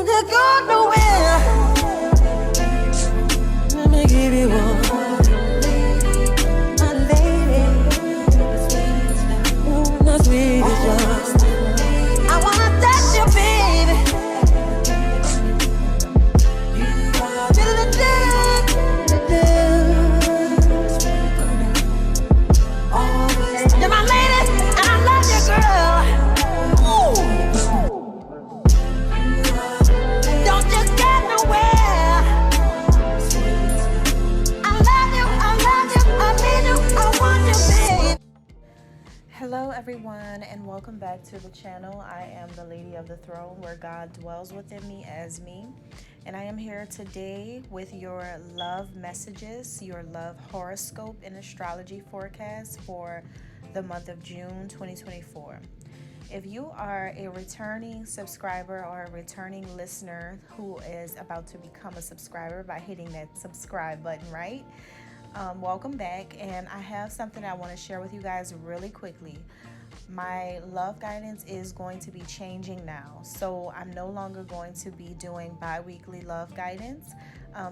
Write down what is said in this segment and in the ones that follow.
Don't go nowhere. Let me give you one. My lady. The sweetest one. I wanna touch you, baby. You're my lady, and I love you, girl. Ooh. Don't you get nowhere. I love you, I need you, I want you, babe. Hello everyone, and welcome back to the channel. I am the Lady of the Throne, where God dwells within me as me. And I am here today with your love messages, your love horoscope and astrology forecast for the month of June 2024. If you are a returning subscriber or a returning listener who is about to become a subscriber by hitting that subscribe button, right? Welcome back, and I have something I want to share with you guys really quickly. My love guidance is going to be changing now, so I'm no longer going to be doing bi-weekly love guidance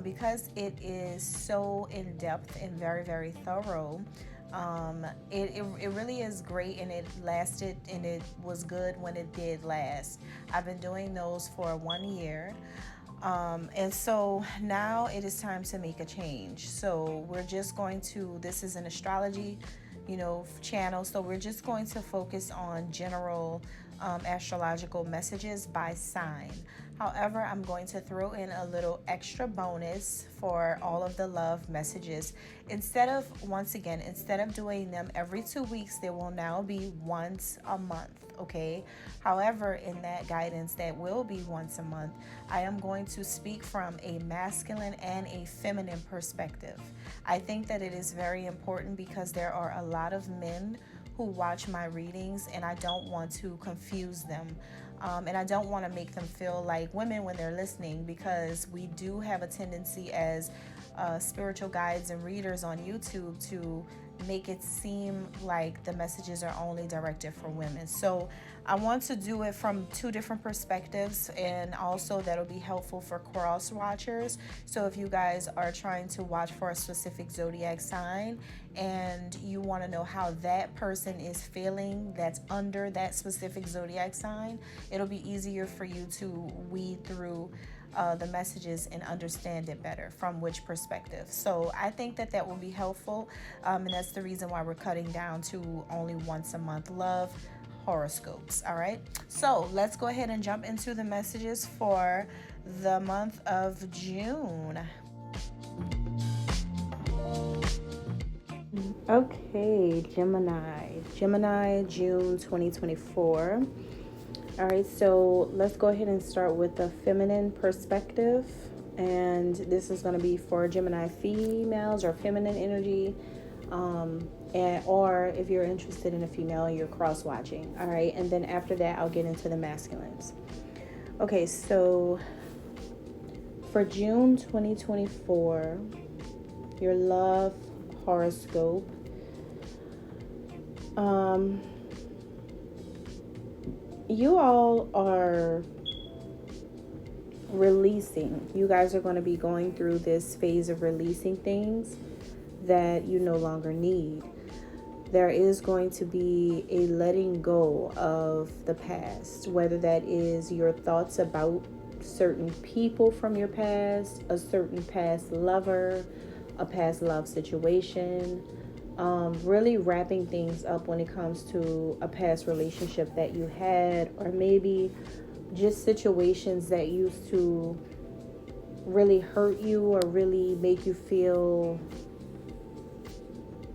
because it is so in-depth and very, very thorough. It really is great, and it lasted, and it was good when it did last. I've been doing those for 1 year. And so now it is time to make a change. So we're just going to, this is an astrology, channel. So we're just going to focus on general astrological messages by sign. However, I'm going to throw in a little extra bonus for all of the love messages. Instead of doing them every 2 weeks, they will now be once a month, okay? However, in that guidance that will be once a month, I am going to speak from a masculine and a feminine perspective. I think that it is very important because there are a lot of men who watch my readings, and I don't want to confuse them. And I don't want to make them feel like women when they're listening, because we do have a tendency as spiritual guides and readers on YouTube to make it seem like the messages are only directed for women. So I want to do it from two different perspectives, and also that'll be helpful for cross watchers. So if you guys are trying to watch for a specific zodiac sign and you want to know how that person is feeling that's under that specific zodiac sign, it'll be easier for you to weed through the messages and understand it better from which perspective. So I think that will be helpful, and that's the reason why we're cutting down to only once a month love horoscopes. All right, so let's go ahead and jump into the messages for the month of June. Okay, Gemini June 2024. All right, so let's go ahead and start with the feminine perspective. And this is going to be for Gemini females or feminine energy. Or if you're interested in a female and you're cross-watching. All right, and then after that, I'll get into the masculines. Okay, so for June 2024, your love horoscope. You all are releasing. You guys are going to be going through this phase of releasing things that you no longer need. There is going to be a letting go of the past, whether that is your thoughts about certain people from your past, a certain past lover, a past love situation. Really wrapping things up when it comes to a past relationship that you had, or maybe just situations that used to really hurt you or really make you feel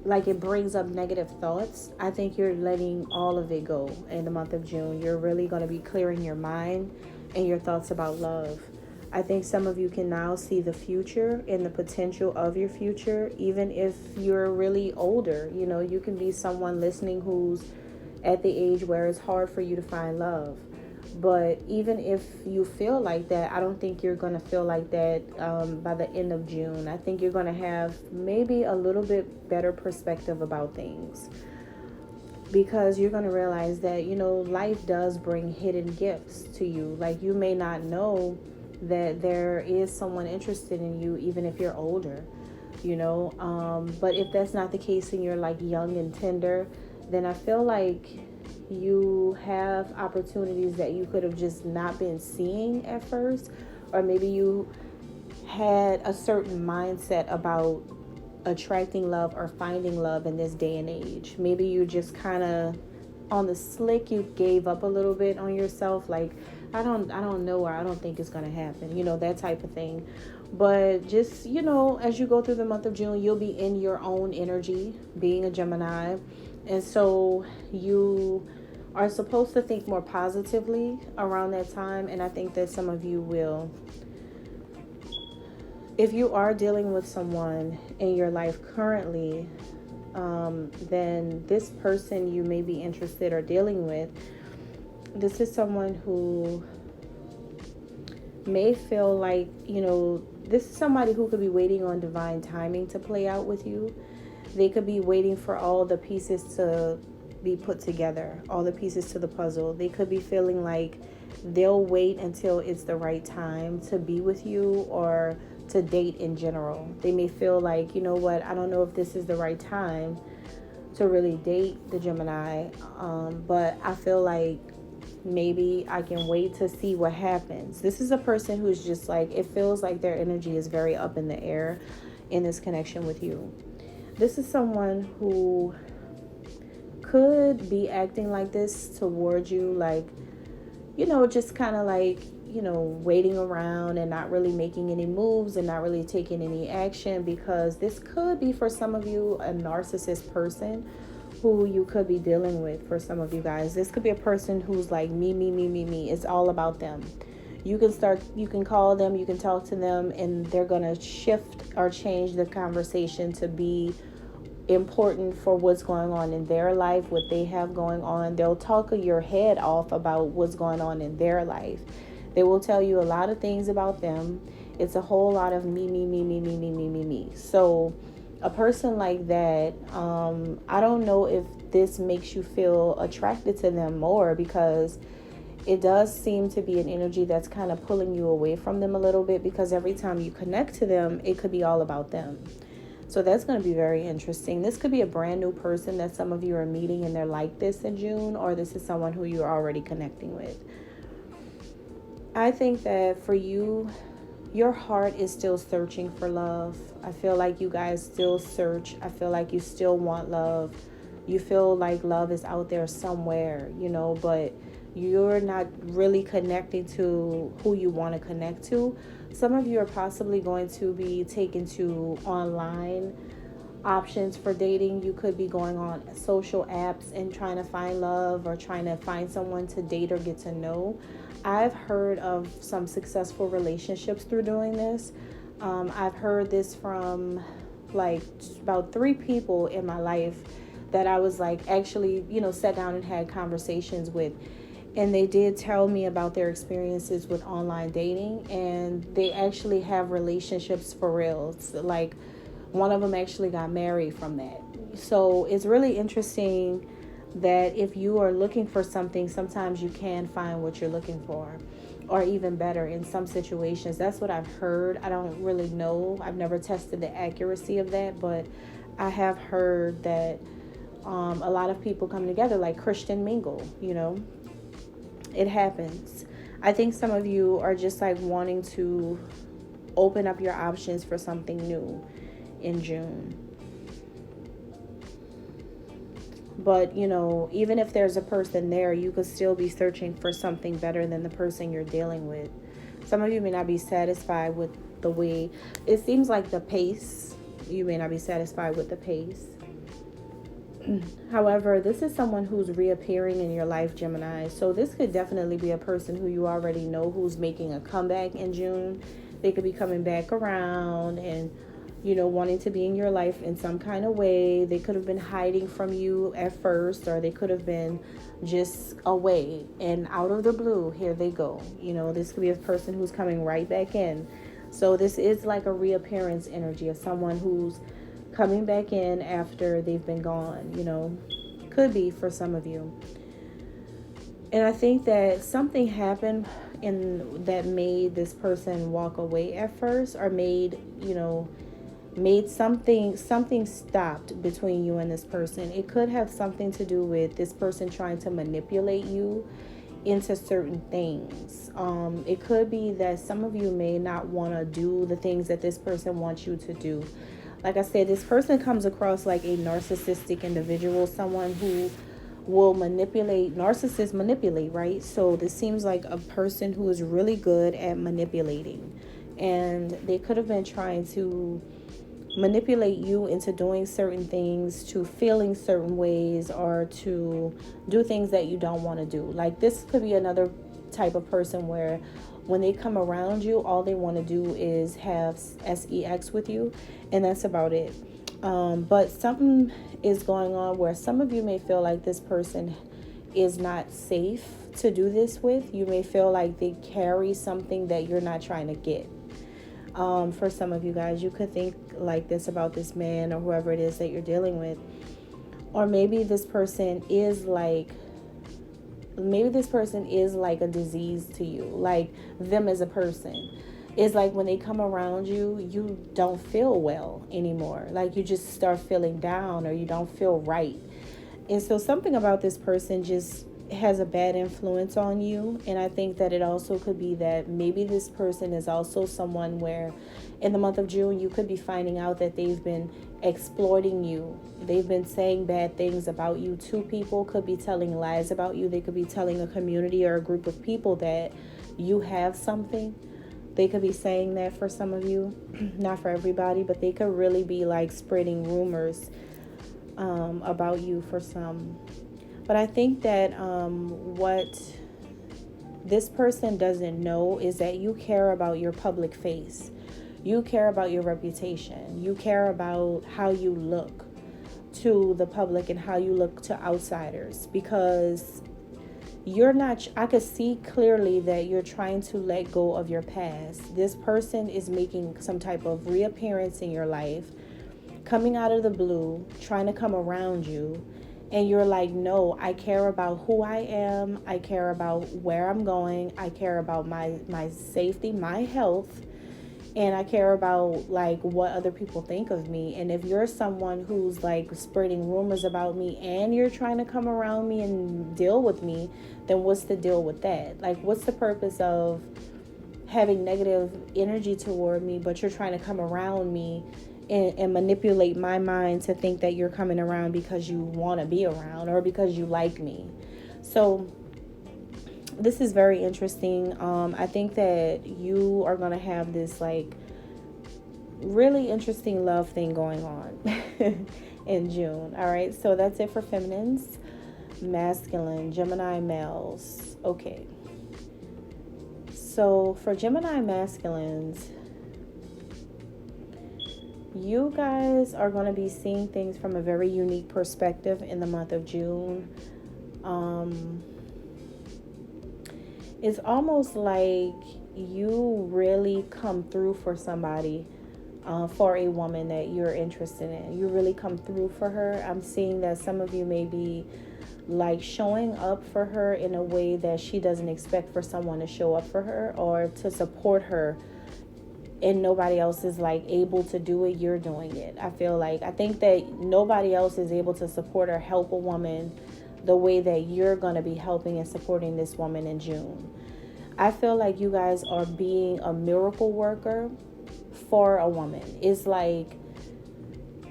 like it brings up negative thoughts. I think you're letting all of it go in the month of June. You're really going to be clearing your mind and your thoughts about love. I think some of you can now see the future and the potential of your future, even if you're really older. You can be someone listening who's at the age where it's hard for you to find love. But even if you feel like that, I don't think you're going to feel like that by the end of June. I think you're going to have maybe a little bit better perspective about things. because you're going to realize that, life does bring hidden gifts to you. Like, you may not know that there is someone interested in you, even if you're older, but if that's not the case and you're like young and tender, then I feel like you have opportunities that you could have just not been seeing at first, or maybe you had a certain mindset about attracting love or finding love in this day and age. Maybe you just kind of on the slick, you gave up a little bit on yourself, like I don't know, or I don't think it's gonna happen, that type of thing. But just, as you go through the month of June, you'll be in your own energy, being a Gemini, and so you are supposed to think more positively around that time. And I think that some of you will. If you are dealing with someone in your life currently, then this person you may be interested or dealing with, this is someone who may feel like, this is somebody who could be waiting on divine timing to play out with you. They could be waiting for all the pieces to be put together, all the pieces to the puzzle. They could be feeling like they'll wait until it's the right time to be with you or to date in general. They may feel like, I don't know if this is the right time to really date the Gemini, but I feel like maybe I can wait to see what happens. This is a person who's just like, it feels like their energy is very up in the air in this connection with you. This is someone who could be acting like this towards you, like, just kind of like, waiting around and not really making any moves and not really taking any action, because this could be, for some of you, a narcissist person who you could be dealing with. For some of you guys, this could be a person who's like me. It's all about them. You can call them, you can talk to them, and they're going to shift or change the conversation to be important for what's going on in their life, what they have going on. They'll talk your head off about what's going on in their life. They will tell you a lot of things about them. It's a whole lot of me. So a person like that, I don't know if this makes you feel attracted to them more, because it does seem to be an energy that's kind of pulling you away from them a little bit, because every time you connect to them, it could be all about them. So that's going to be very interesting. This could be a brand new person that some of you are meeting and they're like this in June, or this is someone who you're already connecting with. I think that for you, your heart is still searching for love. I feel like you guys still search. I feel like you still want love. You feel like love is out there somewhere, but you're not really connecting to who you want to connect to. Some of you are possibly going to be taken to online options for dating. You could be going on social apps and trying to find love, or trying to find someone to date or get to know. I've heard of some successful relationships through doing this. I've heard this from like about 3 people in my life that I was like actually, sat down and had conversations with. And they did tell me about their experiences with online dating, and they actually have relationships for real. It's like one of them actually got married from that. So it's really interesting that if you are looking for something, sometimes you can find what you're looking for, or even better in some situations. That's what I've heard. I don't really know. I've never tested the accuracy of that, but I have heard that a lot of people come together like Christian mingle, It happens. I think some of you are just like wanting to open up your options for something new in June. But, even if there's a person there, you could still be searching for something better than the person you're dealing with. Some of you may not be satisfied with the way, it seems like the pace. You may not be satisfied with the pace. However, this is someone who's reappearing in your life, Gemini. So this could definitely be a person who you already know who's making a comeback in June. They could be coming back around and, wanting to be in your life in some kind of way. They could have been hiding from you at first, or they could have been just away, and out of the blue, here they go. This could be a person who's coming right back in. So this is like a reappearance energy of someone who's coming back in after they've been gone, could be for some of you. And I think that something happened that made this person walk away at first, or made something stopped between you and this person. It could have something to do with this person trying to manipulate you into certain things. It could be that some of you may not want to do the things that this person wants you to do. Like I said, this person comes across like a narcissistic individual, someone who will manipulate. Narcissists manipulate, right? So this seems like a person who is really good at manipulating, and they could have been trying to manipulate you into doing certain things, to feeling certain ways, or to do things that you don't want to do. Like, this could be another type of person where when they come around you, all they want to do is have sex with you, and that's about it. But something is going on where some of you may feel like this person is not safe to do this with. You may feel like they carry something that you're not trying to get. For some of you guys, you could think like this about this man or whoever it is that you're dealing with. Or maybe this person is like a disease to you, like them as a person. It's like when they come around you, you don't feel well anymore. Like you just start feeling down, or you don't feel right. And so something about this person just has a bad influence on you. And I think that it also could be that maybe this person is also someone where in the month of June, you could be finding out that they've been exploiting you. They've been saying bad things about you to people, could be telling lies about you. They could be telling a community or a group of people that you have something. They could be saying that for some of you, not for everybody, but they could really be like spreading rumors about you for some. But I think that what this person doesn't know is that you care about your public face. You care about your reputation. You care about how you look to the public and how you look to outsiders, because I could see clearly that you're trying to let go of your past. This person is making some type of reappearance in your life, coming out of the blue, trying to come around you. And you're like, no, I care about who I am. I care about where I'm going. I care about my safety, my health. And I care about like what other people think of me. And if you're someone who's like spreading rumors about me and you're trying to come around me and deal with me, then what's the deal with that? Like, what's the purpose of having negative energy toward me, but you're trying to come around me and manipulate my mind to think that you're coming around because you want to be around or because you like me? So this is very interesting. I think that you are going to have this like really interesting love thing going on in June. All right. So that's it for feminines. Masculine, Gemini males. Okay. So for Gemini masculines, you guys are going to be seeing things from a very unique perspective in the month of June. It's almost like you really come through for somebody, for a woman that you're interested in. You really come through for her. I'm seeing that some of you may be like showing up for her in a way that she doesn't expect for someone to show up for her or to support her, and nobody else is like able to do it. You're doing it. I think that nobody else is able to support or help a woman the way that you're going to be helping and supporting this woman in June. I feel like you guys are being a miracle worker for a woman. It's like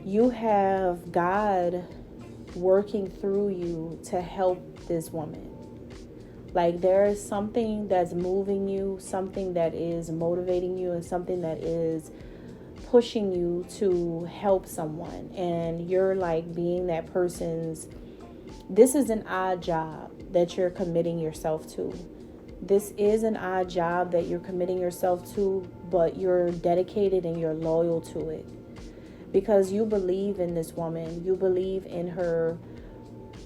you have God working through you to help this woman. Like there is something that's moving you, something that is motivating you, and something that is pushing you to help someone. And you're like being that person's. This is an odd job that you're committing yourself to. This is an odd job that you're committing yourself to, but you're dedicated and you're loyal to it because you believe in this woman. You believe in her.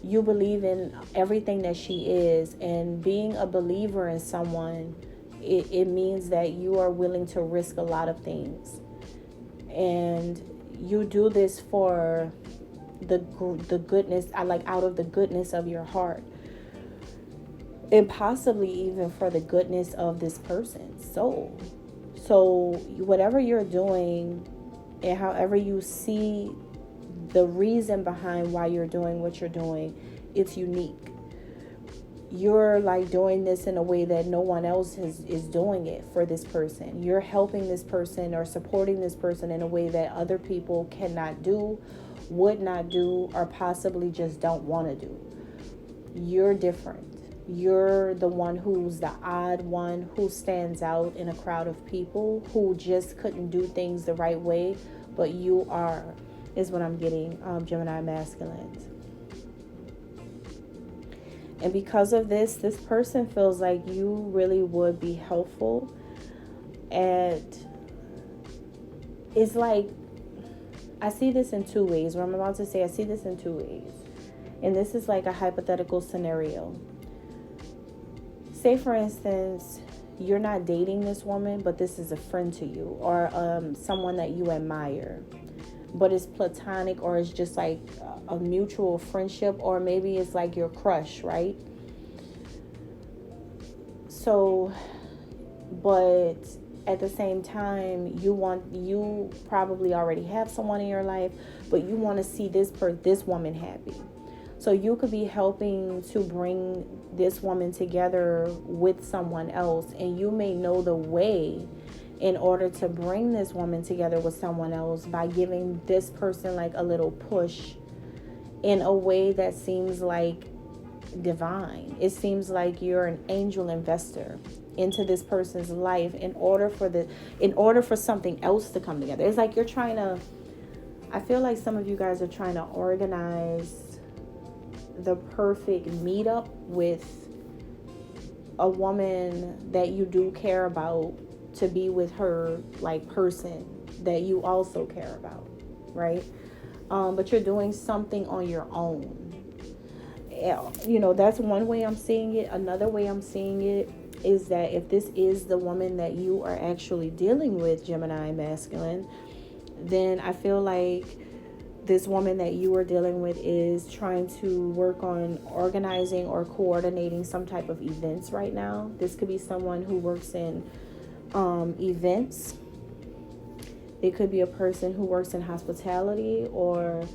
You believe in everything that she is. And being a believer in someone, it means that you are willing to risk a lot of things. And you do this for the goodness, out of the goodness of your heart, and possibly even for the goodness of this person's soul. So whatever you're doing and however you see the reason behind why you're doing what you're doing, it's unique. You're like doing this in a way that no one else is doing it for this person. You're helping this person or supporting this person in a way that other people cannot do, would not do, or possibly just don't want to do. You're different. You're the one who's the odd one who stands out in a crowd of people who just couldn't do things the right way, but you are, is what I'm getting, Gemini masculines. And because of this person feels like you really would be helpful. And it's like, I see this in two ways. What I'm about to say, I see this in two ways. And this is like a hypothetical scenario. Say, for instance, you're not dating this woman, but this is a friend to you, or someone that you admire. But it's platonic, or it's just like a mutual friendship, or maybe it's like your crush, right? So, but at the same time, you probably already have someone in your life, but you want to see this woman happy. So you could be helping to bring this woman together with someone else, and you may know the way in order to bring this woman together with someone else by giving this person like a little push in a way that seems like divine. It seems like you're an angel investor into this person's life in order for something else to come together. It's like you're trying to, I feel like some of you guys are trying to organize the perfect meetup with a woman that you do care about, to be with her like person that you also care about, right? But you're doing something on your own. You know, that's one way I'm seeing it. Another way I'm seeing it is that if this is the woman that you are actually dealing with, Gemini masculine, then I feel like this woman that you are dealing with is trying to work on organizing or coordinating some type of events right now. This could be someone who works in events. It could be a person who works in hospitality, or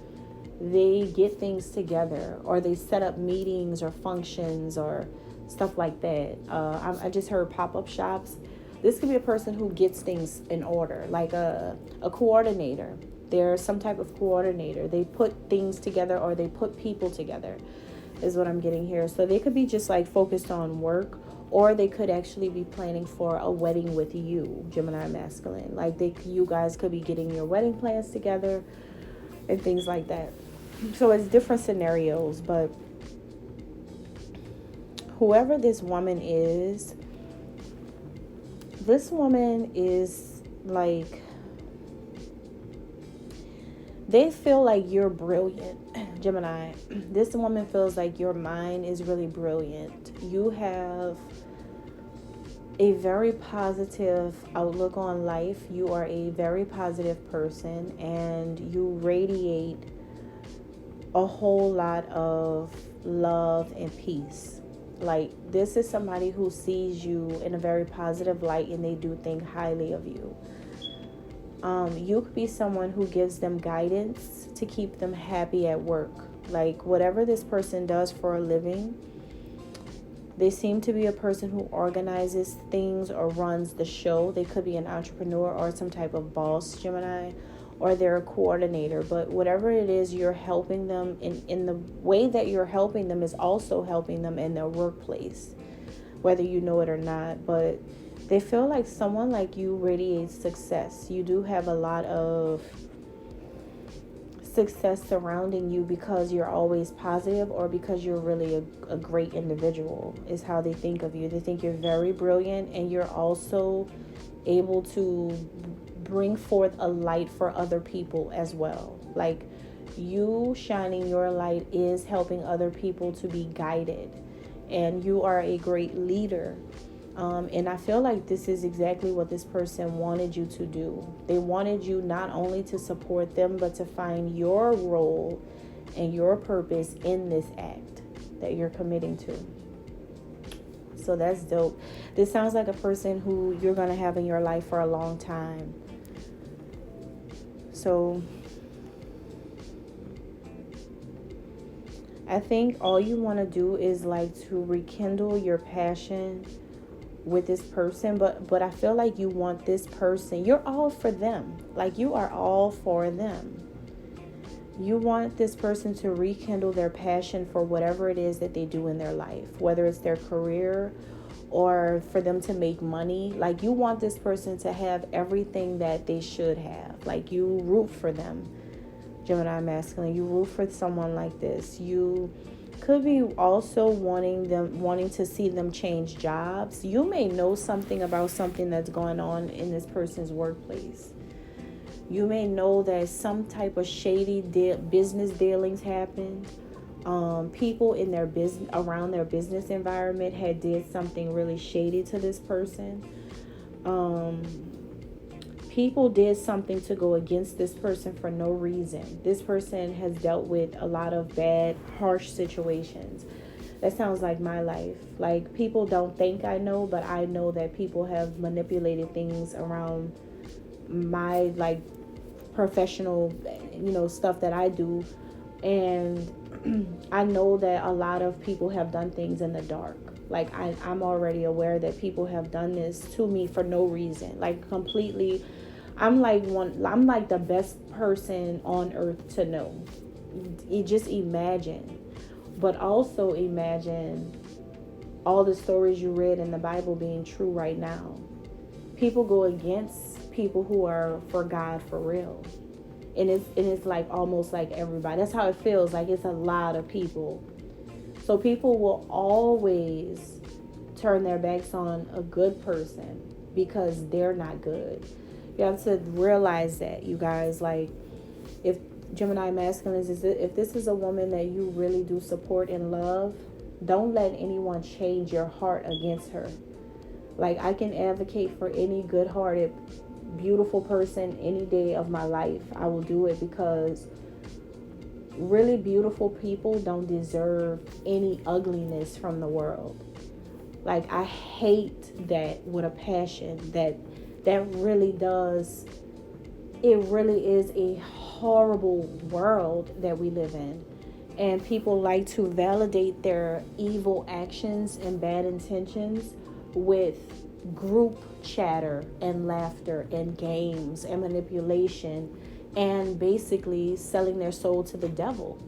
they get things together, or they set up meetings or functions or stuff like that. I just heard pop-up shops. This could be a person who gets things in order, like a coordinator. They're some type of coordinator. They put things together, or they put people together, is what I'm getting here. So they could be just like focused on work, or they could actually be planning for a wedding with you, Gemini masculine. Like you guys could be getting your wedding plans together and things like that. So it's different scenarios, but whoever this woman is like, they feel like you're brilliant, Gemini. This woman feels like your mind is really brilliant. You have a very positive outlook on life. You are a very positive person, and you radiate a whole lot of love and peace. Like, this is somebody who sees you in a very positive light, and they do think highly of you. You could be someone who gives them guidance to keep them happy at work. Like, whatever this person does for a living, they seem to be a person who organizes things or runs the show. They could be an entrepreneur or some type of boss, Gemini, or they're a coordinator. But whatever it is, you're helping them in the way that you're helping them is also helping them in their workplace, whether you know it or not. But they feel like someone like you radiates success. You do have a lot of success surrounding you because you're always positive, or because you're really a great individual, is how they think of you. They think you're very brilliant, and you're also able to bring forth a light for other people as well. Like, you shining your light is helping other people to be guided, and you are a great leader. And I feel like this is exactly what this person wanted you to do. They wanted you not only to support them, but to find your role and your purpose in this act that you're committing to. So that's dope. This sounds like a person who you're going to have in your life for a long time. So I think all you want to do is like to rekindle your passion with this person, but I feel like you want this person, you're all for them. Like you are all for them. You want this person to rekindle their passion for whatever it is that they do in their life, whether it's their career or for them to make money. Like you want this person to have everything that they should have. Like you root for them, Gemini masculine. You root for someone like this. You could be also wanting to see them change jobs. You may know something about something that's going on in this person's workplace. You may know that some type of shady business dealings happened. People in their business, around their business environment, had did something really shady to this person. People did something to go against this person for no reason. This person has dealt with a lot of bad, harsh situations. That sounds like my life. Like people don't think I know, but I know that people have manipulated things around my like professional, stuff that I do. And I know that a lot of people have done things in the dark. Like I'm already aware that people have done this to me for no reason. Like completely, I'm like the best person on earth to know. You just imagine. But also imagine all the stories you read in the Bible being true right now. People go against people who are for God for real. And it's like almost like everybody. That's how it feels. Like it's a lot of people. So people will always turn their backs on a good person because they're not good. You have to realize that, you guys. Like, if Gemini masculine if this is a woman that you really do support and love, don't let anyone change your heart against her. Like, I can advocate for any good-hearted, beautiful person any day of my life. I will do it because really beautiful people don't deserve any ugliness from the world. Like, I hate that with a passion. That really does. It really is a horrible world that we live in. And people like to validate their evil actions and bad intentions with group chatter and laughter and games and manipulation and basically selling their soul to the devil.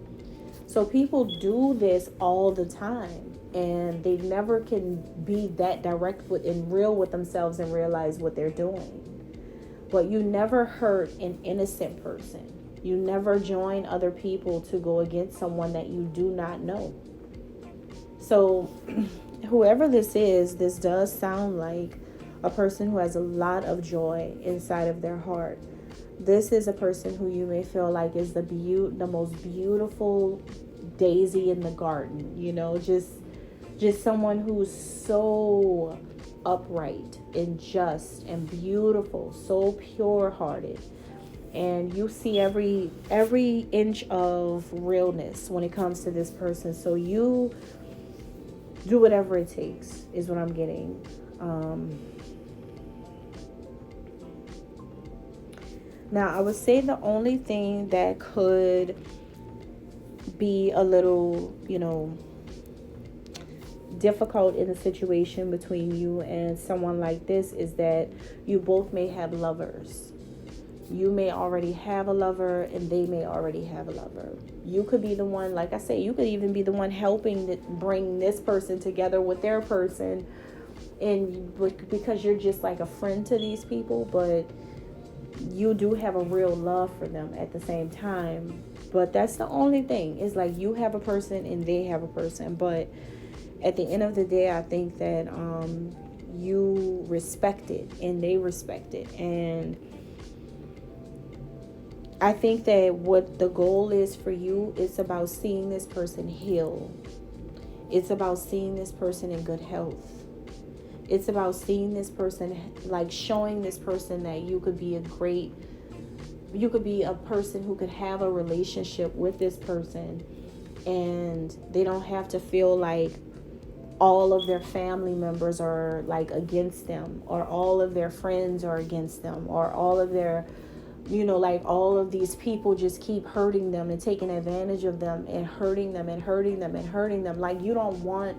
So people do this all the time, and they never can be that direct and real with themselves and realize what they're doing. But you never hurt an innocent person. You never join other people to go against someone that you do not know. So whoever this does sound like a person who has a lot of joy inside of their heart. This is a person who you may feel like is the most beautiful daisy in the garden, just someone who's so upright and just and beautiful, so pure-hearted. And you see every inch of realness when it comes to this person. So you do whatever it takes is what I'm getting. Now, I would say the only thing that could be a little, difficult in the situation between you and someone like this is that you both may have lovers. You may already have a lover and they may already have a lover. You could be the one, like I say, you could even be the one helping to bring this person together with their person, and because you're just like a friend to these people, but you do have a real love for them at the same time. But that's the only thing. It's like you have a person and they have a person. But at the end of the day, I think that you respect it and they respect it. And I think that what the goal is for you, it's about seeing this person heal. It's about seeing this person in good health. It's about seeing this person, like showing this person that you could be a great you could be a person who could have a relationship with this person, and they don't have to feel like all of their family members are like against them, or all of their friends are against them, or all of their, like all of these people just keep hurting them and taking advantage of them and hurting them and hurting them and hurting them. Like, you don't want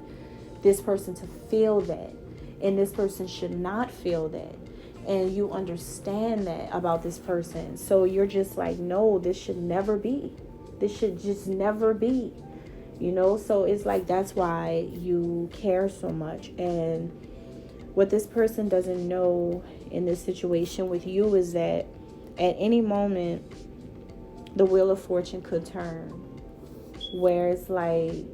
this person to feel that, and this person should not feel that, and you understand that about this person. So you're just like, no, this should never be. This should just never be. So it's like, that's why you care so much. And what this person doesn't know in this situation with you is that at any moment the wheel of fortune could turn, where it's like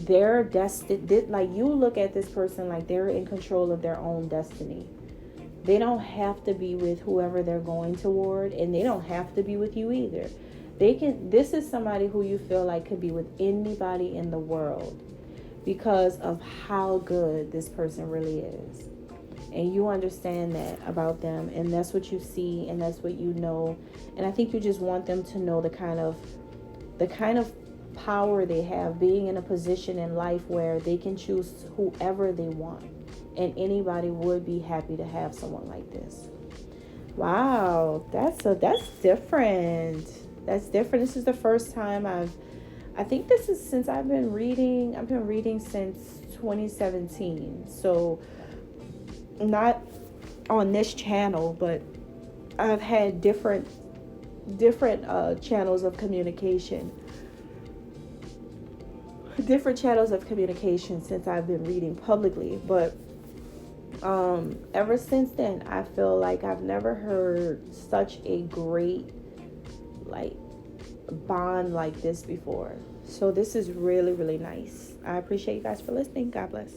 they're destined. Like, you look at this person like they're in control of their own destiny. They don't have to be with whoever they're going toward, and they don't have to be with you either. This is somebody who you feel like could be with anybody in the world because of how good this person really is. And you understand that about them, and that's what you see, and that's what you know. And I think you just want them to know the kind of power they have, being in a position in life where they can choose whoever they want, and anybody would be happy to have someone like this. Wow, that's different. That's different. This is the first time I think this is since I've been reading since 2017. So not on this channel, but I've had different channels of communication. Different channels of communication since I've been reading publicly. But ever since then, I feel like I've never heard such a great bond like this before. So this is really, really nice. I appreciate you guys for listening. God bless.